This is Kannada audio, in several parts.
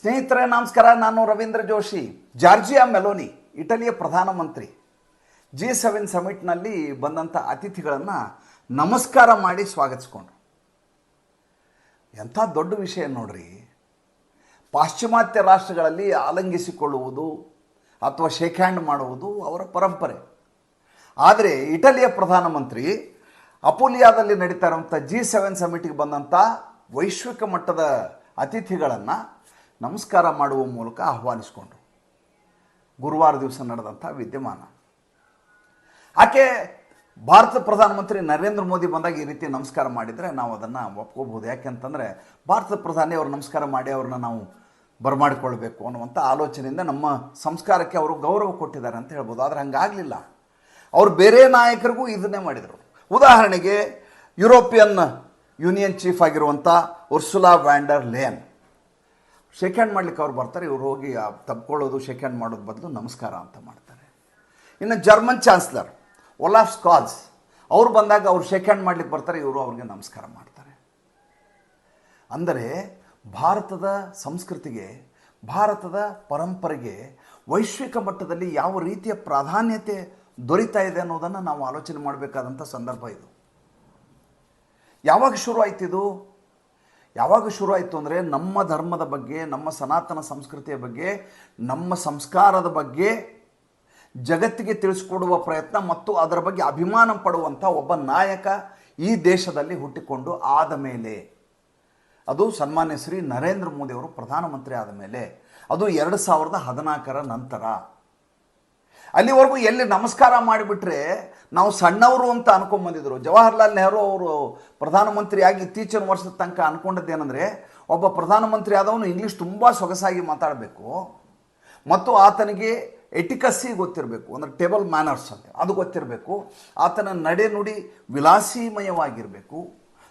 ಸ್ನೇಹಿತರೆ ನಮಸ್ಕಾರ. ನಾನು ರವೀಂದ್ರ ಜೋಶಿ. ಜಾರ್ಜಿಯಾ ಮೆಲೋನಿ ಇಟಲಿಯ ಪ್ರಧಾನಮಂತ್ರಿ G7 ಸಮಿಟ್ನಲ್ಲಿ ಬಂದಂಥ ಅತಿಥಿಗಳನ್ನು ನಮಸ್ಕಾರ ಮಾಡಿ ಸ್ವಾಗತಿಸ್ಕೊಂಡ್ರು. ಎಂಥ ದೊಡ್ಡ ವಿಷಯ ನೋಡ್ರಿ. ಪಾಶ್ಚಿಮಾತ್ಯ ರಾಷ್ಟ್ರಗಳಲ್ಲಿ ಆಲಂಗಿಸಿಕೊಳ್ಳುವುದು ಅಥವಾ ಶೇಕ್ ಹ್ಯಾಂಡ್ ಮಾಡುವುದು ಅವರ ಪರಂಪರೆ. ಆದರೆ ಇಟಲಿಯ ಪ್ರಧಾನಮಂತ್ರಿ ಅಪುಲಿಯಾದಲ್ಲಿ ನಡೀತಾ ಇರುವಂಥ G7 ಸಮಿಟ್ಗೆ ಬಂದಂಥ ವೈಶ್ವಿಕ ಮಟ್ಟದ ಅತಿಥಿಗಳನ್ನು ನಮಸ್ಕಾರ ಮಾಡುವ ಮೂಲಕ ಆಹ್ವಾನಿಸಿಕೊಂಡ್ರು. ಗುರುವಾರ ದಿವಸ ನಡೆದಂಥ ವಿದ್ಯಮಾನ. ಆಕೆ ಭಾರತ ಪ್ರಧಾನಮಂತ್ರಿ ನರೇಂದ್ರ ಮೋದಿ ಬಂದಾಗ ಈ ರೀತಿ ನಮಸ್ಕಾರ ಮಾಡಿದರೆ ನಾವು ಅದನ್ನು ಒಪ್ಕೋಬೋದು. ಯಾಕೆಂತಂದರೆ ಭಾರತದ ಪ್ರಧಾನಿ ಅವರು ನಮಸ್ಕಾರ ಮಾಡಿ ಅವ್ರನ್ನ ನಾವು ಬರಮಾಡಿಕೊಳ್ಬೇಕು ಅನ್ನುವಂಥ ಆಲೋಚನೆಯಿಂದ ನಮ್ಮ ಸಂಸ್ಕಾರಕ್ಕೆ ಅವರು ಗೌರವ ಕೊಟ್ಟಿದ್ದಾರೆ ಅಂತ ಹೇಳ್ಬೋದು. ಆದರೆ ಹಂಗಾಗಲಿಲ್ಲ. ಅವರು ಬೇರೆ ನಾಯಕರಿಗೂ ಇದನ್ನೇ ಮಾಡಿದರು. ಉದಾಹರಣೆಗೆ ಯುರೋಪಿಯನ್ ಯೂನಿಯನ್ ಚೀಫ್ ಆಗಿರುವಂಥ Ursula von der Leyen shake hand ಮಾಡಲಿಕ್ಕೆ ಅವ್ರು ಬರ್ತಾರೆ. ಇವ್ರು ಹೋಗಿ ತಬ್ಕೊಳ್ಳೋದು ಶೇಕ್ ಹ್ಯಾಂಡ್ ಮಾಡೋದು ಬದಲು ನಮಸ್ಕಾರ ಅಂತ ಮಾಡ್ತಾರೆ. ಇನ್ನು ಜರ್ಮನ್ ಚಾನ್ಸ್ಲರ್ ಒಲಾಫ್ ಸ್ಕಾಲ್ಸ್ ಅವ್ರು ಬಂದಾಗ ಅವ್ರು ಶೇಕ್ ಹ್ಯಾಂಡ್ ಮಾಡಲಿಕ್ಕೆ ಬರ್ತಾರೆ. ಇವರು ಅವ್ರಿಗೆ ನಮಸ್ಕಾರ ಮಾಡ್ತಾರೆ. ಅಂದರೆ ಭಾರತದ ಸಂಸ್ಕೃತಿಗೆ, ಭಾರತದ ಪರಂಪರೆಗೆ ವೈಶ್ವಿಕ ಮಟ್ಟದಲ್ಲಿ ಯಾವ ರೀತಿಯ ಪ್ರಾಧಾನ್ಯತೆ ದೊರೀತಾ ಇದೆ ಅನ್ನೋದನ್ನು ನಾವು ಆಲೋಚನೆ ಮಾಡಬೇಕಾದಂಥ ಸಂದರ್ಭ ಇದು. ಯಾವಾಗ ಶುರು ಆಯ್ತಿದು? ಯಾವಾಗ ಶುರು ಆಯಿತು ಅಂದರೆ ನಮ್ಮ ಧರ್ಮದ ಬಗ್ಗೆ, ನಮ್ಮ ಸನಾತನ ಸಂಸ್ಕೃತಿಯ ಬಗ್ಗೆ, ನಮ್ಮ ಸಂಸ್ಕಾರದ ಬಗ್ಗೆ ಜಗತ್ತಿಗೆ ತಿಳಿಸ್ಕೊಡುವ ಪ್ರಯತ್ನ ಮತ್ತು ಅದರ ಬಗ್ಗೆ ಅಭಿಮಾನ ಪಡುವಂಥ ಒಬ್ಬ ನಾಯಕ ಈ ದೇಶದಲ್ಲಿ ಹುಟ್ಟಿಕೊಂಡು ಆದ ಮೇಲೆ, ಅದು ಸನ್ಮಾನ್ಯ ಶ್ರೀ ನರೇಂದ್ರ ಮೋದಿ ಅವರು ಪ್ರಧಾನಮಂತ್ರಿ ಆದ ಮೇಲೆ, ಅದು 2014 ನಂತರ. ಅಲ್ಲಿವರೆಗೂ ಎಲ್ಲಿ ನಮಸ್ಕಾರ ಮಾಡಿಬಿಟ್ರೆ ನಾವು ಸಣ್ಣವರು ಅಂತ ಅನ್ಕೊಂಬಂದಿದ್ರು. ಜವಾಹರ್ಲಾಲ್ ನೆಹರು ಅವರು ಪ್ರಧಾನಮಂತ್ರಿಯಾಗಿ ಇತ್ತೀಚಿನ ವರ್ಷದ ತನಕ ಅಂದ್ಕೊಂಡದ್ದೇನೆಂದರೆ, ಒಬ್ಬ ಪ್ರಧಾನಮಂತ್ರಿ ಆದವನು ಇಂಗ್ಲೀಷ್ ತುಂಬ ಸೊಗಸಾಗಿ ಮಾತಾಡಬೇಕು ಮತ್ತು ಆತನಿಗೆ ಎಟಿಕಸ್ಸಿ ಗೊತ್ತಿರಬೇಕು, ಅಂದರೆ ಟೇಬಲ್ ಮ್ಯಾನರ್ಸ್ ಅಂತ ಅದು ಗೊತ್ತಿರಬೇಕು. ಆತನ ನಡೆ ನುಡಿ ವಿಲಾಸಿಮಯವಾಗಿರಬೇಕು,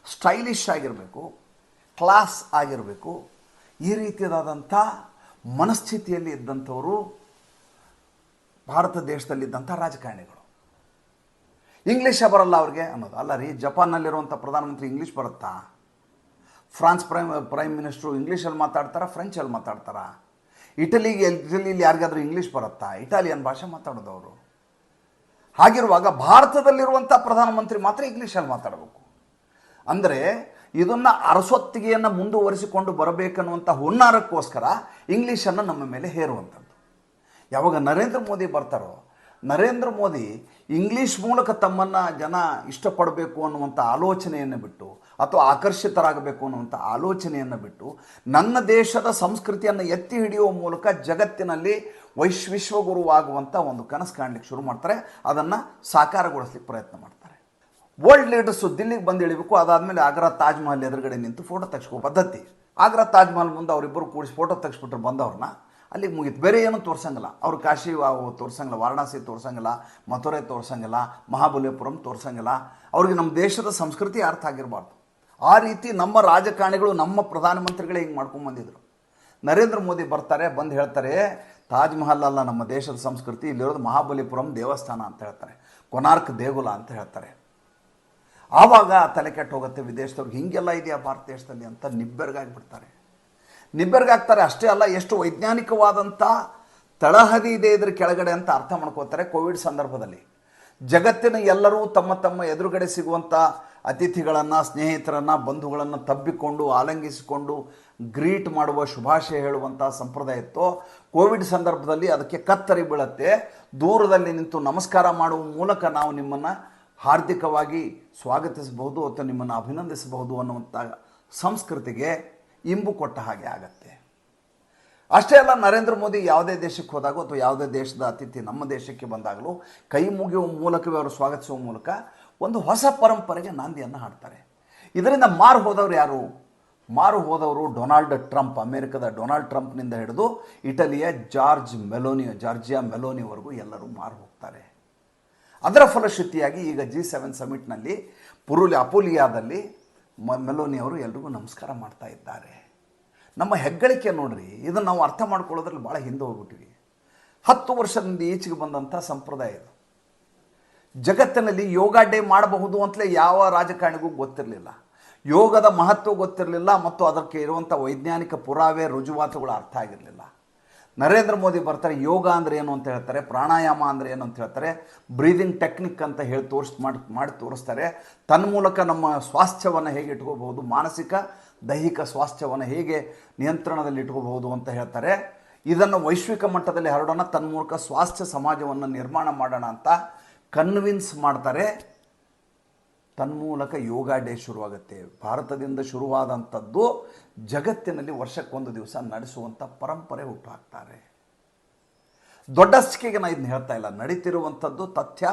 ಸ್ಟೈಲಿಶ್ ಆಗಿರಬೇಕು, ಕ್ಲಾಸ್ ಆಗಿರಬೇಕು. ಈ ರೀತಿಯಾದಂಥ ಮನಸ್ಥಿತಿಯಲ್ಲಿ ಇದ್ದಂಥವರು ಭಾರತ ದೇಶದಲ್ಲಿದ್ದಂಥ ರಾಜಕಾರಣಿಗಳು. ಇಂಗ್ಲೀಷೇ ಬರಲ್ಲ ಅವ್ರಿಗೆ ಅನ್ನೋದು ಅಲ್ಲ ರೀ. ಜಪಾನ್ನಲ್ಲಿರುವಂಥ ಪ್ರಧಾನಮಂತ್ರಿ ಇಂಗ್ಲೀಷ್ ಬರುತ್ತಾ? ಫ್ರಾನ್ಸ್ ಪ್ರೈಮ್ ಮಿನಿಸ್ಟ್ರು ಇಂಗ್ಲೀಷಲ್ಲಿ ಮಾತಾಡ್ತಾರಾ, ಫ್ರೆಂಚಲ್ಲಿ ಮಾತಾಡ್ತಾರಾ? ಇಟಲಿಯಲ್ಲಿ ಯಾರಿಗಾದ್ರೂ ಇಂಗ್ಲೀಷ್ ಬರುತ್ತಾ? ಇಟಾಲಿಯನ್ ಭಾಷೆ ಮಾತಾಡೋದವರು. ಹಾಗಿರುವಾಗ ಭಾರತದಲ್ಲಿರುವಂಥ ಪ್ರಧಾನಮಂತ್ರಿ ಮಾತ್ರ ಇಂಗ್ಲೀಷಲ್ಲಿ ಮಾತಾಡಬೇಕು. ಅಂದರೆ ಇದನ್ನು ಅರಸೊತ್ತಿಗೆಯನ್ನು ಮುಂದುವರಿಸಿಕೊಂಡು ಬರಬೇಕನ್ನುವಂಥ ಹುನ್ನಾರಕ್ಕೋಸ್ಕರ ಇಂಗ್ಲೀಷನ್ನು ನಮ್ಮ ಮೇಲೆ ಹೇರುವಂಥದ್ದು. ಯಾವಾಗ ನರೇಂದ್ರ ಮೋದಿ ಬರ್ತಾರೋ, ನರೇಂದ್ರ ಮೋದಿ ಇಂಗ್ಲೀಷ್ ಮೂಲಕ ತಮ್ಮನ್ನು ಜನ ಇಷ್ಟಪಡಬೇಕು ಅನ್ನುವಂಥ ಆಲೋಚನೆಯನ್ನು ಬಿಟ್ಟು, ಅಥವಾ ಆಕರ್ಷಿತರಾಗಬೇಕು ಅನ್ನುವಂಥ ಆಲೋಚನೆಯನ್ನು ಬಿಟ್ಟು, ನನ್ನ ದೇಶದ ಸಂಸ್ಕೃತಿಯನ್ನು ಎತ್ತಿ ಹಿಡಿಯುವ ಮೂಲಕ ಜಗತ್ತಿನಲ್ಲಿ ವಿಶ್ವಗುರುವಾಗುವಂಥ ಒಂದು ಕನಸು ಕಾಣಲಿಕ್ಕೆ ಶುರು ಮಾಡ್ತಾರೆ. ಅದನ್ನು ಸಾಕಾರಗೊಳಿಸ್ಲಿಕ್ಕೆ ಪ್ರಯತ್ನ ಮಾಡ್ತಾರೆ. ವರ್ಲ್ಡ್ ಲೀಡರ್ಸು ದಿಲ್ಲಿಗೆ ಬಂದು ಇಳಿಬೇಕು. ಅದಾದಮೇಲೆ ಆಗ್ರಾ ತಾಜ್ ಮಹಲ್ ಎದುರುಗಡೆ ನಿಂತು ಫೋಟೋ ತೆಗೆಸ್ಕೋ ಪದ್ಧತಿ. ಆಗ್ರಾ ತಾಜ್ ಮಹಲ್ ಮುಂದೆ ಅವರಿಬ್ಬರು ಕೂಡಿಸಿ ಫೋಟೋ ತೆಗೆಸ್ಬಿಟ್ರು ಬಂದವ್ರನ್ನ. ಅಲ್ಲಿಗೆ ಮುಗೀತು. ಬೇರೆ ಏನೂ ತೋರ್ಸಂಗಿಲ್ಲ ಅವರು. ಕಾಶಿ ತೋರ್ಸಂಗಿಲ್ಲ, ವಾರಣಾಸಿ ತೋರ್ಸಂಗಿಲ್ಲ, ಮಥುರೆ ತೋರ್ಸಂಗಿಲ್ಲ, ಮಹಾಬಲಿಪುರಂ ತೋರ್ಸಂಗಿಲ್ಲ. ಅವ್ರಿಗೆ ನಮ್ಮ ದೇಶದ ಸಂಸ್ಕೃತಿ ಅರ್ಥ ಆಗಿರಬಾರ್ದು. ಆ ರೀತಿ ನಮ್ಮ ರಾಜಕಾರಣಿಗಳು, ನಮ್ಮ ಪ್ರಧಾನಮಂತ್ರಿಗಳೇ ಹಿಂಗೆ ಮಾಡ್ಕೊಂಬಂದಿದ್ರು. ನರೇಂದ್ರ ಮೋದಿ ಬರ್ತಾರೆ, ಬಂದು ಹೇಳ್ತಾರೆ ತಾಜ್ ಮಹಲ್ ಅಲ್ಲ ನಮ್ಮ ದೇಶದ ಸಂಸ್ಕೃತಿ, ಇಲ್ಲಿರೋದು ಮಹಾಬಲಿಪುರಂ ದೇವಸ್ಥಾನ ಅಂತ ಹೇಳ್ತಾರೆ, ಕೊನಾರ್ಕ್ ದೇಗುಲ ಅಂತ ಹೇಳ್ತಾರೆ. ಆವಾಗ ತಲೆ ಕೆಟ್ಟು ಹೋಗುತ್ತೆ ವಿದೇಶದವ್ರಿಗೆ. ಹೀಗೆಲ್ಲ ಇದೆಯಾ ಭಾರತ ದೇಶದಲ್ಲಿ ಅಂತ ನಿಬ್ಬೆರಗಾಗಿಬಿಡ್ತಾರೆ. ನಿಬ್ಬೆರಗಾಗ್ತಾರೆ. ಅಷ್ಟೇ ಅಲ್ಲ, ಎಷ್ಟು ವೈಜ್ಞಾನಿಕವಾದಂಥ ತಳಹದಿ ಇದೆ ಇದ್ರ ಕೆಳಗಡೆ ಅಂತ ಅರ್ಥ ಮಾಡ್ಕೋತಾರೆ. ಕೋವಿಡ್ ಸಂದರ್ಭದಲ್ಲಿ ಜಗತ್ತಿನ ಎಲ್ಲರೂ ತಮ್ಮ ತಮ್ಮ ಎದುರುಗಡೆ ಸಿಗುವಂಥ ಅತಿಥಿಗಳನ್ನು, ಸ್ನೇಹಿತರನ್ನು, ಬಂಧುಗಳನ್ನು ತಬ್ಬಿಕೊಂಡು ಆಲಂಗಿಸಿಕೊಂಡು ಗ್ರೀಟ್ ಮಾಡುವ, ಶುಭಾಶಯ ಹೇಳುವಂಥ ಸಂಪ್ರದಾಯ ಇತ್ತು. ಕೋವಿಡ್ ಸಂದರ್ಭದಲ್ಲಿ ಅದಕ್ಕೆ ಕತ್ತರಿ ಬೀಳುತ್ತೆ. ದೂರದಲ್ಲಿ ನಿಂತು ನಮಸ್ಕಾರ ಮಾಡುವ ಮೂಲಕ ನಾವು ನಿಮ್ಮನ್ನು ಹಾರ್ದಿಕವಾಗಿ ಸ್ವಾಗತಿಸಬಹುದು ಅಥವಾ ನಿಮ್ಮನ್ನು ಅಭಿನಂದಿಸಬಹುದು ಅನ್ನುವಂಥ ಸಂಸ್ಕೃತಿಗೆ ಇಂಬು ಕೊಟ್ಟ ಹಾಗೆ ಆಗತ್ತೆ. ಅಷ್ಟೇ ಅಲ್ಲ, ನರೇಂದ್ರ ಮೋದಿ ಯಾವುದೇ ದೇಶಕ್ಕೆ ಹೋದಾಗೋ ಅಥವಾ ಯಾವುದೇ ದೇಶದ ಅತಿಥಿ ನಮ್ಮ ದೇಶಕ್ಕೆ ಬಂದಾಗಲೂ ಕೈ ಮುಗಿಯುವ ಮೂಲಕವೇ ಅವರು ಸ್ವಾಗತಿಸುವ ಮೂಲಕ ಒಂದು ಹೊಸ ಪರಂಪರೆಗೆ ನಾಂದಿಯನ್ನು ಹಾಡ್ತಾರೆ. ಇದರಿಂದ ಮಾರು ಹೋದವರು ಯಾರು? ಮಾರು ಹೋದವರು ಡೊನಾಲ್ಡ್ ಟ್ರಂಪ್. ಅಮೆರಿಕದ ಡೊನಾಲ್ಡ್ ಟ್ರಂಪ್ನಿಂದ ಹಿಡಿದು ಇಟಲಿಯ ಜಾರ್ಜಿಯಾ ಮೆಲೋನಿವರೆಗೂ ಎಲ್ಲರೂ ಮಾರು ಹೋಗ್ತಾರೆ. ಅದರ ಫಲಶ್ರುತಿಯಾಗಿ ಈಗ G7 ಸಮಿಟ್ನಲ್ಲಿ ಅಪುಲಿಯಾದಲ್ಲಿ ಮೆಲೋನಿ ಅವರು ಎಲ್ರಿಗೂ ನಮಸ್ಕಾರ ಮಾಡ್ತಾ ಇದ್ದಾರೆ. ನಮ್ಮ ಹೆಗ್ಗಳಿಕೆ ನೋಡ್ರಿ. ಇದನ್ನು ನಾವು ಅರ್ಥ ಮಾಡ್ಕೊಳ್ಳೋದ್ರಲ್ಲಿ ಭಾಳ ಹಿಂದೆ ಹೋಗ್ಬಿಟ್ಟಿವಿ. 10 ವರ್ಷದಿಂದ ಈಚೆಗೆ ಬಂದಂಥ ಸಂಪ್ರದಾಯ ಇದು. ಜಗತ್ತಿನಲ್ಲಿ ಯೋಗ ಡೇ ಮಾಡಬಹುದು ಅಂತಲೇ ಯಾವ ರಾಜಕಾರಣಿಗೂ ಗೊತ್ತಿರಲಿಲ್ಲ. ಯೋಗದ ಮಹತ್ವ ಗೊತ್ತಿರಲಿಲ್ಲ ಮತ್ತು ಅದಕ್ಕೆ ಇರುವಂಥ ವೈಜ್ಞಾನಿಕ ಪುರಾವೆ ರುಜುವಾತುಗಳು ಅರ್ಥ ಆಗಿರಲಿಲ್ಲ. ನರೇಂದ್ರ ಮೋದಿ ಬರ್ತಾರೆ, ಯೋಗ ಅಂದರೆ ಏನು ಅಂತ ಹೇಳ್ತಾರೆ, ಪ್ರಾಣಾಯಾಮ ಅಂದರೆ ಏನು ಅಂತ ಹೇಳ್ತಾರೆ, ಬ್ರೀದಿಂಗ್ ಟೆಕ್ನಿಕ್ ಅಂತ ಹೇಳಿ ಮಾಡಿ ತೋರಿಸ್ತಾರೆ. ತನ್ಮೂಲಕ ನಮ್ಮ ಸ್ವಾಸ್ಥ್ಯವನ್ನು ಹೇಗೆ ಇಟ್ಕೋಬಹುದು, ಮಾನಸಿಕ ದೈಹಿಕ ಸ್ವಾಸ್ಥ್ಯವನ್ನು ಹೇಗೆ ನಿಯಂತ್ರಣದಲ್ಲಿ ಇಟ್ಕೋಬಹುದು ಅಂತ ಹೇಳ್ತಾರೆ. ಇದನ್ನು ವೈಶ್ವಿಕ ಮಟ್ಟದಲ್ಲಿ ಹರಡೋಣ, ತನ್ಮೂಲಕ ಸ್ವಾಸ್ಥ್ಯ ಸಮಾಜವನ್ನು ನಿರ್ಮಾಣ ಮಾಡೋಣ ಅಂತ ಕನ್ವಿನ್ಸ್ ಮಾಡ್ತಾರೆ. ತನ್ಮೂಲಕ ಯೋಗ ಡೇ ಶುರುವಾಗುತ್ತೆ. ಭಾರತದಿಂದ ಶುರುವಾದಂಥದ್ದು ಜಗತ್ತಿನಲ್ಲಿ ವರ್ಷಕ್ಕೊಂದು ದಿವಸ ನಡೆಸುವಂಥ ಪರಂಪರೆ ಹುಟ್ಟುಹಾಕ್ತಾರೆ. ದೊಡ್ಡಸ್ಟಿಕೆಗೆ ನಾನು ಇದನ್ನ ಹೇಳ್ತಾ ಇಲ್ಲ, ನಡೀತಿರುವಂಥದ್ದು ತಥ್ಯ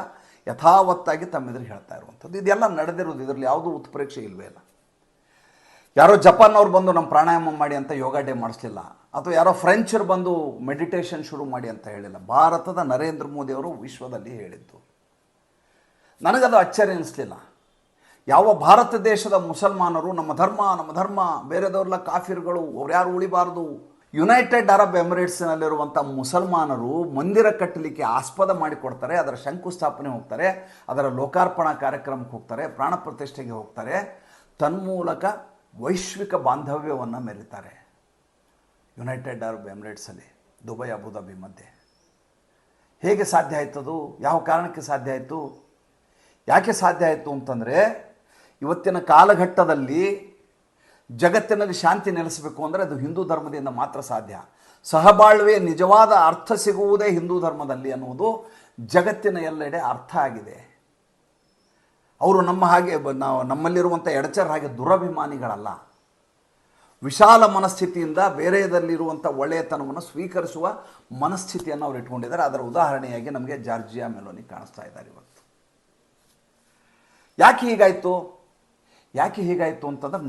ಯಥಾವತ್ತಾಗಿ ತಮ್ಮೆದುರಿಗೆ ಹೇಳ್ತಾ ಇರುವಂಥದ್ದು. ಇದೆಲ್ಲ ನಡೆದಿರೋದು, ಇದರಲ್ಲಿ ಯಾವುದೂ ಉತ್ಪ್ರೇಕ್ಷೆ ಇಲ್ಲವೇ ಇಲ್ಲ. ಯಾರೋ ಜಪಾನ್ನವ್ರು ಬಂದು ನಮ್ಮ ಪ್ರಾಣಾಯಾಮ ಮಾಡಿ ಅಂತ ಯೋಗ ಡೇ ಮಾಡಿಸ್ಲಿಲ್ಲ, ಅಥವಾ ಯಾರೋ ಫ್ರೆಂಚರು ಬಂದು ಮೆಡಿಟೇಷನ್ ಶುರು ಮಾಡಿ ಅಂತ ಹೇಳಿಲ್ಲ. ಭಾರತದ ನರೇಂದ್ರ ಮೋದಿಯವರು ವಿಶ್ವದಲ್ಲಿ ಹೇಳಿದ್ದು. ನನಗದು ಅಚ್ಚರಿ ಅನ್ನಿಸ್ಲಿಲ್ಲ. ಯಾವ ಭಾರತ ದೇಶದ ಮುಸಲ್ಮಾನರು ನಮ್ಮ ಧರ್ಮ ಬೇರೆದವ್ರಲ್ಲ ಕಾಫಿರ್ಗಳು, ಅವ್ರು ಯಾರು ಉಳಿಬಾರ್ದು, ಯುನೈಟೆಡ್ ಅರಬ್ ಎಮಿರೇಟ್ಸ್ನಲ್ಲಿರುವಂಥ ಮುಸಲ್ಮಾನರು ಮಂದಿರ ಕಟ್ಟಲಿಕ್ಕೆ ಆಸ್ಪದ ಮಾಡಿಕೊಡ್ತಾರೆ, ಅದರ ಶಂಕುಸ್ಥಾಪನೆ ಹೋಗ್ತಾರೆ, ಅದರ ಲೋಕಾರ್ಪಣಾ ಕಾರ್ಯಕ್ರಮಕ್ಕೆ ಹೋಗ್ತಾರೆ, ಪ್ರಾಣ ಪ್ರತಿಷ್ಠೆಗೆ ಹೋಗ್ತಾರೆ, ತನ್ಮೂಲಕ ವೈಶ್ವಿಕ ಬಾಂಧವ್ಯವನ್ನು ಮೆರೀತಾರೆ. ಯುನೈಟೆಡ್ ಅರಬ್ ಎಮಿರೇಟ್ಸಲ್ಲಿ ದುಬೈ ಅಬುಧಾಬಿ ಮಧ್ಯೆ ಹೇಗೆ ಸಾಧ್ಯ ಆಯ್ತದು? ಯಾವ ಕಾರಣಕ್ಕೆ ಸಾಧ್ಯ ಆಯಿತು? ಯಾಕೆ ಸಾಧ್ಯ ಆಯಿತು ಅಂತಂದರೆ, ಇವತ್ತಿನ ಕಾಲಘಟ್ಟದಲ್ಲಿ ಜಗತ್ತಿನಲ್ಲಿ ಶಾಂತಿ ನೆಲೆಸಬೇಕು ಅಂದರೆ ಅದು ಹಿಂದೂ ಧರ್ಮದಿಂದ ಮಾತ್ರ ಸಾಧ್ಯ. ಸಹಬಾಳ್ವೆಯ ನಿಜವಾದ ಅರ್ಥ ಸಿಗುವುದೇ ಹಿಂದೂ ಧರ್ಮದಲ್ಲಿ ಅನ್ನುವುದು ಜಗತ್ತಿನ ಎಲ್ಲೆಡೆ ಅರ್ಥ ಆಗಿದೆ. ಅವರು ನಮ್ಮ ಹಾಗೆ ನಮ್ಮಲ್ಲಿರುವಂಥ ಎಡಚರ ಹಾಗೆ ದುರಭಿಮಾನಿಗಳಲ್ಲ. ವಿಶಾಲ ಮನಸ್ಥಿತಿಯಿಂದ ಬೇರೆಯದಲ್ಲಿರುವಂಥ ಒಳ್ಳೆಯತನವನ್ನು ಸ್ವೀಕರಿಸುವ ಮನಸ್ಥಿತಿಯನ್ನು ಅವರು ಇಟ್ಕೊಂಡಿದ್ದಾರೆ. ಅದರ ಉದಾಹರಣೆಯಾಗಿ ನಮಗೆ ಜಾರ್ಜಿಯಾ ಮೆಲೋನಿ ಕಾಣಿಸ್ತಾ ಇದ್ದಾರೆ ಇವತ್ತು. ಯಾಕೆ ಹೀಗಾಯಿತು ಅಂತಂದ್ರೆ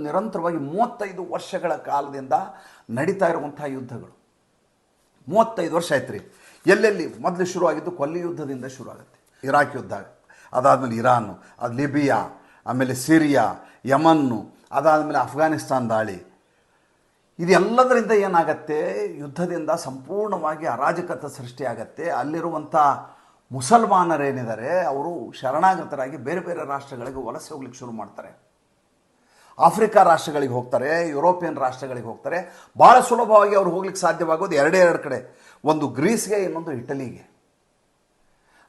ನಿರಂತರವಾಗಿ 35 ವರ್ಷಗಳ ಕಾಲದಿಂದ ನಡೀತಾ ಇರುವಂಥ ಯುದ್ಧಗಳು. 35 ವರ್ಷ ಆಯ್ತು ರೀ. ಎಲ್ಲೆಲ್ಲಿ ಮೊದಲು ಶುರುವಾಗಿದ್ದು ಕೊಲ್ಲಿ ಯುದ್ಧದಿಂದ ಶುರುವಾಗುತ್ತೆ. ಇರಾಕ್ ಯುದ್ಧ, ಅದಾದಮೇಲೆ ಇರಾನು, ಅದು ಲಿಬಿಯಾ, ಆಮೇಲೆ ಸಿರಿಯಾ, ಯಮನ್ನು, ಅದಾದಮೇಲೆ ಅಫ್ಘಾನಿಸ್ತಾನ ದಾಳಿ. ಇದೆಲ್ಲದರಿಂದ ಏನಾಗತ್ತೆ, ಯುದ್ಧದಿಂದ ಸಂಪೂರ್ಣವಾಗಿ ಅರಾಜಕತೆ ಸೃಷ್ಟಿಯಾಗತ್ತೆ. ಅಲ್ಲಿರುವಂಥ ಮುಸಲ್ಮಾನರೇನಿದ್ದಾರೆ ಅವರು ಶರಣಾಗತರಾಗಿ ಬೇರೆ ಬೇರೆ ರಾಷ್ಟ್ರಗಳಿಗೆ ವಲಸೆ ಹೋಗ್ಲಿಕ್ಕೆ ಶುರು ಮಾಡ್ತಾರೆ. ಆಫ್ರಿಕಾ ರಾಷ್ಟ್ರಗಳಿಗೆ ಹೋಗ್ತಾರೆ, ಯುರೋಪಿಯನ್ ರಾಷ್ಟ್ರಗಳಿಗೆ ಹೋಗ್ತಾರೆ. ಭಾಳ ಸುಲಭವಾಗಿ ಅವ್ರು ಹೋಗ್ಲಿಕ್ಕೆ ಸಾಧ್ಯವಾಗೋದು ಎರಡೇ ಕಡೆ, ಒಂದು ಗ್ರೀಸ್ಗೆ, ಇನ್ನೊಂದು ಇಟಲಿಗೆ.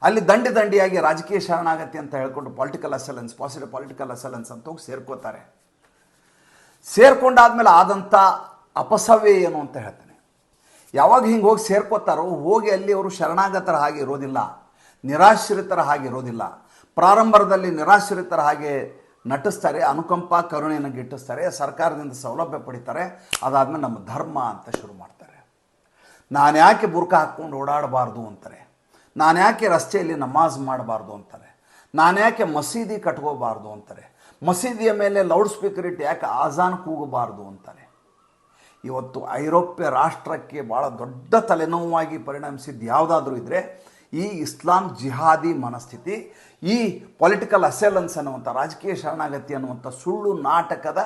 ಅಲ್ಲಿ ದಂಡಿಯಾಗಿ ರಾಜಕೀಯ ಶರಣಾಗತಿ ಅಂತ ಹೇಳ್ಕೊಂಡು ಪಾಸಿಟಿವ್ ಪೊಲಿಟಿಕಲ್ ಅಸಲೆನ್ಸ್ ಅಂತ ಹೋಗಿ ಸೇರ್ಕೋತಾರೆ. ಸೇರ್ಕೊಂಡಾದ್ಮೇಲೆ ಆದಂಥ ಅಪಸವ್ಯ ಏನು ಅಂತ ಹೇಳ್ತಾನೆ. ಯಾವಾಗ ಹಿಂಗೆ ಹೋಗಿ ಸೇರ್ಕೋತಾರೋ, ಹೋಗಿ ಅಲ್ಲಿ ಅವರು ಶರಣಾಗತರ ಹಾಗೆ ಇರೋದಿಲ್ಲ, ನಿರಾಶ್ರಿತರ ಹಾಗೆ ಇರೋದಿಲ್ಲ. ಪ್ರಾರಂಭದಲ್ಲಿ ನಿರಾಶ್ರಿತರ ಹಾಗೆ ನಟಿಸ್ತಾರೆ, ಅನುಕಂಪ ಕರುಣೆಯನ್ನು ಗಿಟ್ಟಿಸ್ತಾರೆ, ಸರ್ಕಾರದಿಂದ ಸೌಲಭ್ಯ ಪಡಿತಾರೆ. ಅದಾದಮೇಲೆ ನಮ್ಮ ಧರ್ಮ ಅಂತ ಶುರು ಮಾಡ್ತಾರೆ. ನಾನು ಯಾಕೆ ಬುರ್ಕ ಹಾಕ್ಕೊಂಡು ಓಡಾಡಬಾರ್ದು ಅಂತಾರೆ, ನಾನು ಯಾಕೆ ರಸ್ತೆಯಲ್ಲಿ ನಮಾಜ್ ಮಾಡಬಾರ್ದು ಅಂತಾರೆ, ನಾನು ಯಾಕೆ ಮಸೀದಿ ಕಟ್ಕೋಬಾರ್ದು ಅಂತಾರೆ, ಮಸೀದಿಯ ಮೇಲೆ ಲೌಡ್ ಸ್ಪೀಕರ್ ಇಟ್ಟು ಯಾಕೆ ಆಜಾನ್ ಕೂಗಬಾರ್ದು ಅಂತಾರೆ. ಇವತ್ತು ಐರೋಪ್ಯ ರಾಷ್ಟ್ರಕ್ಕೆ ಭಾಳ ದೊಡ್ಡ ತಲೆನೋವಾಗಿ ಪರಿಣಮಿಸಿದ್ದು ಯಾವುದಾದ್ರೂ ಇದ್ದರೆ ಈ ಇಸ್ಲಾಂ ಜಿಹಾದಿ ಮನಸ್ಥಿತಿ, ಈ ಪೊಲಿಟಿಕಲ್ ಅಸೆಲೆನ್ಸ್ ಅನ್ನುವಂಥ ರಾಜಕೀಯ ಶರಣಾಗತಿ ಅನ್ನುವಂಥ ಸುಳ್ಳು ನಾಟಕದ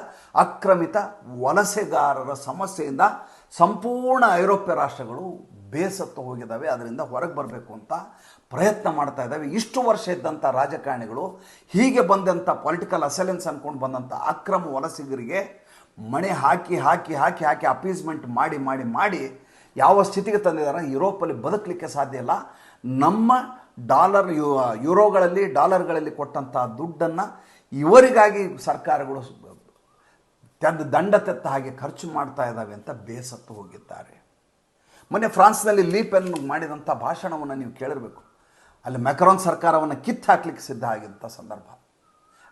ಅಕ್ರಮಿತ ವಲಸೆಗಾರರ ಸಮಸ್ಯೆಯಿಂದ ಸಂಪೂರ್ಣ ಐರೋಪ್ಯ ರಾಷ್ಟ್ರಗಳು ಬೇಸತ್ತು ಹೋಗಿದ್ದಾವೆ. ಅದರಿಂದ ಹೊರಗೆ ಬರಬೇಕು ಅಂತ ಪ್ರಯತ್ನ ಮಾಡ್ತಾ ಇದ್ದಾವೆ. ಇಷ್ಟು ವರ್ಷ ಇದ್ದಂಥ ರಾಜಕಾರಣಿಗಳು ಹೀಗೆ ಬಂದಂಥ ಪೊಲಿಟಿಕಲ್ ಅಸೆಲೆನ್ಸ್ ಅಂದ್ಕೊಂಡು ಬಂದಂಥ ಅಕ್ರಮ ವಲಸಿಗರಿಗೆ ಮಣೆ ಹಾಕಿ ಅಪೀಸ್ಮೆಂಟ್ ಮಾಡಿ ಯಾವ ಸ್ಥಿತಿಗೆ ತಂದಿದ್ದಾರೆ, ಯುರೋಪಲ್ಲಿ ಬದುಕಲಿಕ್ಕೆ ಸಾಧ್ಯ ಇಲ್ಲ. ನಮ್ಮ ಡಾಲರ್ಗಳಲ್ಲಿ ಕೊಟ್ಟಂಥ ದುಡ್ಡನ್ನು ಇವರಿಗಾಗಿ ಸರ್ಕಾರಗಳು ದಂಡ ತೆತ್ತ ಹಾಗೆ ಖರ್ಚು ಮಾಡ್ತಾ ಇದ್ದಾವೆ ಅಂತ ಬೇಸತ್ತು ಹೋಗಿದ್ದಾರೆ. ಮೊನ್ನೆ ಫ್ರಾನ್ಸ್ನಲ್ಲಿ ಲೀಪೆನ್ ಮಾಡಿದಂಥ ಭಾಷಣವನ್ನು ನೀವು ಕೇಳಿರಬೇಕು. ಅಲ್ಲಿ ಮ್ಯಾಕ್ರಾನ್ ಸರ್ಕಾರವನ್ನು ಕಿತ್ತು ಹಾಕ್ಲಿಕ್ಕೆ ಸಿದ್ಧ ಆಗಿದ್ದಂಥ ಸಂದರ್ಭ.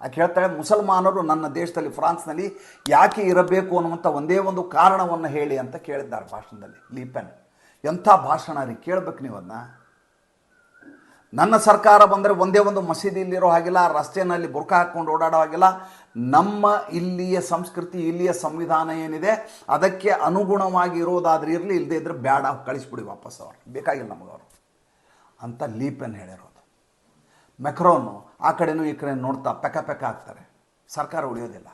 ಆಕೆ ಹೇಳ್ತಾಳೆ, ಮುಸಲ್ಮಾನರು ನನ್ನ ದೇಶದಲ್ಲಿ ಫ್ರಾನ್ಸ್ನಲ್ಲಿ ಯಾಕೆ ಇರಬೇಕು ಅನ್ನುವಂಥ ಒಂದೇ ಒಂದು ಕಾರಣವನ್ನು ಹೇಳಿ ಅಂತ ಕೇಳಿದ್ದಾರೆ ಭಾಷಣದಲ್ಲಿ ಲೀಪೆನ್. ಎಂಥ ಭಾಷಣ ರೀ, ಕೇಳಬೇಕು ನೀವು ಅದನ್ನ. ನನ್ನ ಸರ್ಕಾರ ಬಂದರೆ ಒಂದೇ ಒಂದು ಮಸೀದಿಯಲ್ಲಿರೋ ಹಾಗಿಲ್ಲ, ರಸ್ತೆಯಲ್ಲಿ ಬುರ್ಕ ಹಾಕ್ಕೊಂಡು ಓಡಾಡೋ ಹಾಗಿಲ್ಲ. ನಮ್ಮ ಇಲ್ಲಿಯ ಸಂಸ್ಕೃತಿ, ಇಲ್ಲಿಯ ಸಂವಿಧಾನ ಏನಿದೆ ಅದಕ್ಕೆ ಅನುಗುಣವಾಗಿ ಇರೋದಾದ್ರೆ ಇರಲಿ, ಇಲ್ಲದೇ ಇದ್ದರೆ ಬೇಡ, ಕಳಿಸ್ಬಿಡಿ ವಾಪಸ್, ಅವ್ರು ಬೇಕಾಗಿಲ್ಲ ನಮಗವರು ಅಂತ ಲೀಪೆನ್ ಹೇಳಿರೋದು. ಮೆಕ್ರೋನು ಆ ಕಡೆನೂ ಈ ಕಡೆ ನೋಡ್ತಾ ಪೆಕ ಆಗ್ತಾರೆ, ಸರ್ಕಾರ ಉಳಿಯೋದಿಲ್ಲ.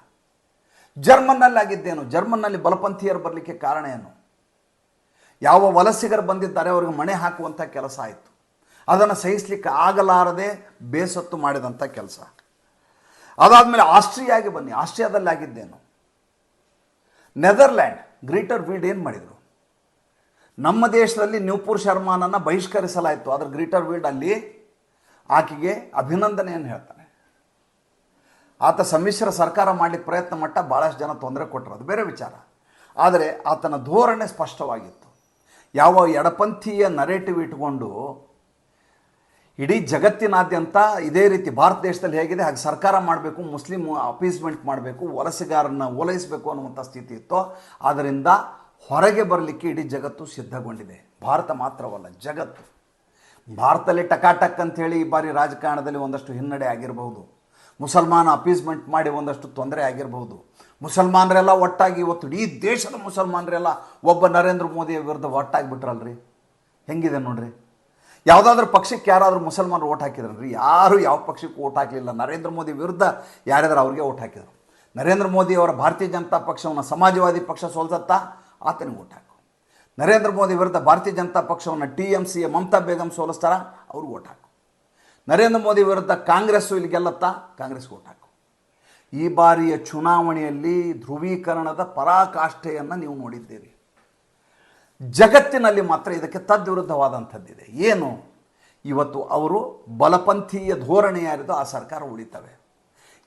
ಜರ್ಮನ್ನಲ್ಲಿ ಆಗಿದ್ದೇನು, ಜರ್ಮನ್ನಲ್ಲಿ ಬಲಪಂಥೀಯರು ಬರಲಿಕ್ಕೆ ಕಾರಣ ಏನು? ಯಾವ ವಲಸಿಗರು ಬಂದಿದ್ದಾರೆ ಅವ್ರಿಗೆ ಮಣೆ ಹಾಕುವಂಥ ಕೆಲಸ ಆಯಿತು. ಅದನ್ನು ಸಹಿಸಲಿಕ್ಕೆ ಆಗಲಾರದೆ ಬೇಸತ್ತು ಮಾಡಿದಂಥ ಕೆಲಸ. ಅದಾದಮೇಲೆ ಆಸ್ಟ್ರಿಯಾಗೆ ಬನ್ನಿ, ಆಸ್ಟ್ರಿಯಾದಲ್ಲಿ ಆಗಿದ್ದೇನು. ನೆದರ್ಲ್ಯಾಂಡ್ ಗ್ರೀಟರ್ ವೀಲ್ಡ್ ಏನು ಮಾಡಿದರು? ನಮ್ಮ ದೇಶದಲ್ಲಿ ನ್ಯೂಪುರ್ ಶರ್ಮಾನನ್ನು ಬಹಿಷ್ಕರಿಸಲಾಯಿತು, ಆದರೆ ಗ್ರೀಟರ್ ವೀಲ್ಡ್ ಅಲ್ಲಿ ಆಕೆಗೆ ಅಭಿನಂದನೆಯನ್ನು ಹೇಳ್ತಾನೆ. ಆತ ಸಮ್ಮಿಶ್ರ ಸರ್ಕಾರ ಮಾಡಲಿಕ್ಕೆ ಪ್ರಯತ್ನ ಮಟ್ಟ ಭಾಳಷ್ಟು ಜನ ತೊಂದರೆ ಕೊಟ್ಟರು, ಅದು ಬೇರೆ ವಿಚಾರ. ಆದರೆ ಆತನ ಧೋರಣೆ ಸ್ಪಷ್ಟವಾಗಿತ್ತು. ಯಾವ ಎಡಪಂಥೀಯ ನರೇಟಿವ್ ಇಟ್ಕೊಂಡು ಇಡೀ ಜಗತ್ತಿನಾದ್ಯಂತ ಇದೇ ರೀತಿ ಭಾರತ ದೇಶದಲ್ಲಿ ಹೇಗಿದೆ ಹಾಗೆ ಸರ್ಕಾರ ಮಾಡಬೇಕು, ಮುಸ್ಲಿಂ ಅಪೀಸ್ಮೆಂಟ್ ಮಾಡಬೇಕು, ವಲಸಿಗಾರನ್ನ ಓಲೈಸಬೇಕು ಅನ್ನುವಂಥ ಸ್ಥಿತಿ ಇತ್ತು. ಆದ್ದರಿಂದ ಹೊರಗೆ ಬರಲಿಕ್ಕೆ ಇಡೀ ಜಗತ್ತು ಸಿದ್ಧಗೊಂಡಿದೆ. ಭಾರತ ಮಾತ್ರವಲ್ಲ, ಜಗತ್ತು. ಭಾರತದಲ್ಲಿ ಟಕಾಟಕ್ ಅಂಥೇಳಿ ಈ ಬಾರಿ ರಾಜಕಾರಣದಲ್ಲಿ ಒಂದಷ್ಟು ಹಿನ್ನಡೆ ಆಗಿರಬಹುದು, ಮುಸಲ್ಮಾನ ಅಪೀಸ್ಮೆಂಟ್ ಮಾಡಿ ಒಂದಷ್ಟು ತೊಂದರೆ ಆಗಿರಬಹುದು. ಮುಸಲ್ಮಾನರೆಲ್ಲ ಒಟ್ಟಾಗಿ ಇವತ್ತು ಇಡೀ ದೇಶದ ಮುಸಲ್ಮಾನರೆಲ್ಲ ಒಬ್ಬ ನರೇಂದ್ರ ಮೋದಿಯ ವಿರುದ್ಧ ಒಟ್ಟಾಗಿಬಿಟ್ರಲ್ರಿ. ಹೆಂಗಿದೆ ನೋಡ್ರಿ. ಯಾವುದಾದ್ರೂ ಪಕ್ಷಕ್ಕೆ ಯಾರಾದರೂ ಮುಸಲ್ಮಾನರು ಓಟ್ ಹಾಕಿದ್ರಲ್ರಿ? ಯಾರು ಯಾವ ಪಕ್ಷಕ್ಕೆ ಓಟ್ ಹಾಕಲಿಲ್ಲ. ನರೇಂದ್ರ ಮೋದಿ ವಿರುದ್ಧ ಯಾರಾದರೂ ಅವ್ರಿಗೆ ಓಟ್ ಹಾಕಿದರು. ನರೇಂದ್ರ ಮೋದಿ ಅವರ ಭಾರತೀಯ ಜನತಾ ಪಕ್ಷವನ್ನು ಸಮಾಜವಾದಿ ಪಕ್ಷ ಸೋಲ್ಸತ್ತಾ, ಆತನಿಗೆ ಓಟ್ ಹಾಕು. ನರೇಂದ್ರ ಮೋದಿ ವಿರುದ್ಧ ಭಾರತೀಯ ಜನತಾ ಪಕ್ಷವನ್ನು TMCಯ ಮಮತಾ ಬೇಗಂ ಸೋಲಿಸ್ತಾರ, ಅವ್ರಿಗೆ ಓಟ್ ಹಾಕು. ನರೇಂದ್ರ ಮೋದಿ ವಿರುದ್ಧ ಕಾಂಗ್ರೆಸ್ಸು ಇಲ್ಲಿ ಗೆಲ್ಲತ್ತಾ, ಕಾಂಗ್ರೆಸ್ಗೆ ಓಟ್ ಹಾಕು. ಈ ಬಾರಿಯ ಚುನಾವಣೆಯಲ್ಲಿ ಧ್ರುವೀಕರಣದ ಪರಾಕಾಷ್ಠೆಯನ್ನು ನೀವು ನೋಡಿದ್ದೀರಿ. ಜಗತ್ತಿನಲ್ಲಿ ಮಾತ್ರ ಇದಕ್ಕೆ ತದ್ವಿರುದ್ಧವಾದಂಥದ್ದಿದೆ. ಏನು? ಇವತ್ತು ಅವರು ಬಲಪಂಥೀಯ ಧೋರಣೆ ಯಾರಿದೋ ಆ ಸರ್ಕಾರ ಉಳಿತವೆ,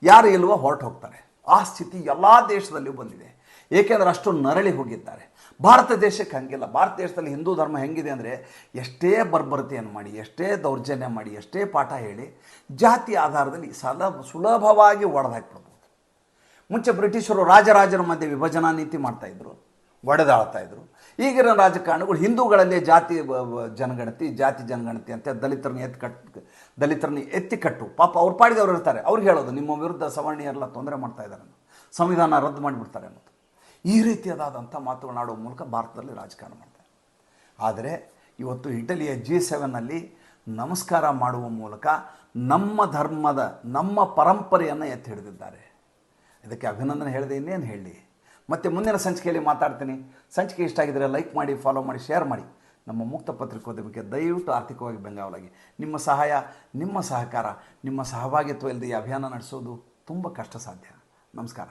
ಯಾರು ಇಲ್ವೋ ಹೊರಟು ಹೋಗ್ತಾರೆ. ಆ ಸ್ಥಿತಿ ಎಲ್ಲ ದೇಶದಲ್ಲಿಯೂ ಬಂದಿದೆ. ಏಕೆಂದರೆ ಅಷ್ಟು ನರಳಿ ಹೋಗಿದ್ದಾರೆ. ಭಾರತ ದೇಶಕ್ಕೆ ಹಂಗಿಲ್ಲ. ಭಾರತ ದೇಶದಲ್ಲಿ ಹಿಂದೂ ಧರ್ಮ ಹೆಂಗಿದೆ ಅಂದರೆ, ಎಷ್ಟೇ ಬರ್ಬರತೆಯನ್ನು ಮಾಡಿ, ಎಷ್ಟೇ ದೌರ್ಜನ್ಯ ಮಾಡಿ, ಎಷ್ಟೇ ಪಾಠ ಹೇಳಿ ಜಾತಿ ಆಧಾರದಲ್ಲಿ ಸುಲಭವಾಗಿ ಒಡೆದಾಕ್ಬಿಡ್ಬೋದು. ಮುಂಚೆ ಬ್ರಿಟಿಷರು ರಾಜರಾಜರ ಮಧ್ಯೆ ವಿಭಜನಾ ನೀತಿ ಮಾಡ್ತಾಯಿದ್ರು, ಒಡೆದಾಳ್ತಾಯಿದ್ರು. ಈಗಿನ ರಾಜಕಾರಣಿಗಳು ಹಿಂದೂಗಳಲ್ಲೇ ಜಾತಿ ಜನಗಣತಿ ಅಂತ ದಲಿತರನ್ನ ಎತ್ತಿಕಟ್ಟು ಪಾಪ ಅವ್ರು ಪಾಡಿದವ್ರು ಇರ್ತಾರೆ. ಅವ್ರಿಗೆ ಹೇಳೋದು ನಿಮ್ಮ ವಿರುದ್ಧ ಸವರ್ಣೀಯರೆಲ್ಲ ತೊಂದರೆ ಮಾಡ್ತಾ ಇದ್ದಾರೆ ಅನ್ನೋದು, ಸಂವಿಧಾನ ರದ್ದು ಮಾಡಿಬಿಡ್ತಾರೆ ಅನ್ನೋದು. ಈ ರೀತಿಯಾದಂಥ ಮಾತುಗಳನ್ನಾಡುವ ಮೂಲಕ ಭಾರತದಲ್ಲಿ ರಾಜಕಾರಣ ಮಾಡ್ತಾರೆ. ಆದರೆ ಇವತ್ತು ಇಟಲಿಯ G7ನಲ್ಲಿ ನಮಸ್ಕಾರ ಮಾಡುವ ಮೂಲಕ ನಮ್ಮ ಧರ್ಮದ, ನಮ್ಮ ಪರಂಪರೆಯನ್ನು ಎತ್ತಿ ಹಿಡಿದಿದ್ದಾರೆ. ಇದಕ್ಕೆ ಅಭಿನಂದನೆ ಹೇಳಿದೆ, ಇನ್ನೇನು ಹೇಳಿ. ಮತ್ತು ಮುಂದಿನ ಸಂಚಿಕೆಯಲ್ಲಿ ಮಾತಾಡ್ತೀನಿ. ಸಂಚಿಕೆ ಇಷ್ಟ ಆಗಿದ್ದರೆ ಲೈಕ್ ಮಾಡಿ, ಫಾಲೋ ಮಾಡಿ, ಶೇರ್ ಮಾಡಿ. ನಮ್ಮ ಮುಕ್ತ ಪತ್ರಿಕೋದ್ಯಮಕ್ಕೆ ದಯವಿಟ್ಟು ಆರ್ಥಿಕವಾಗಿ ಬೆಂಗಾವಲಾಗಿ. ನಿಮ್ಮ ಸಹಾಯ, ನಿಮ್ಮ ಸಹಕಾರ, ನಿಮ್ಮ ಸಹಭಾಗಿತ್ವ ಇಲ್ಲದೆ ಈ ಅಭಿಯಾನ ನಡೆಸೋದು ತುಂಬ ಕಷ್ಟ ಸಾಧ್ಯ. ನಮಸ್ಕಾರ.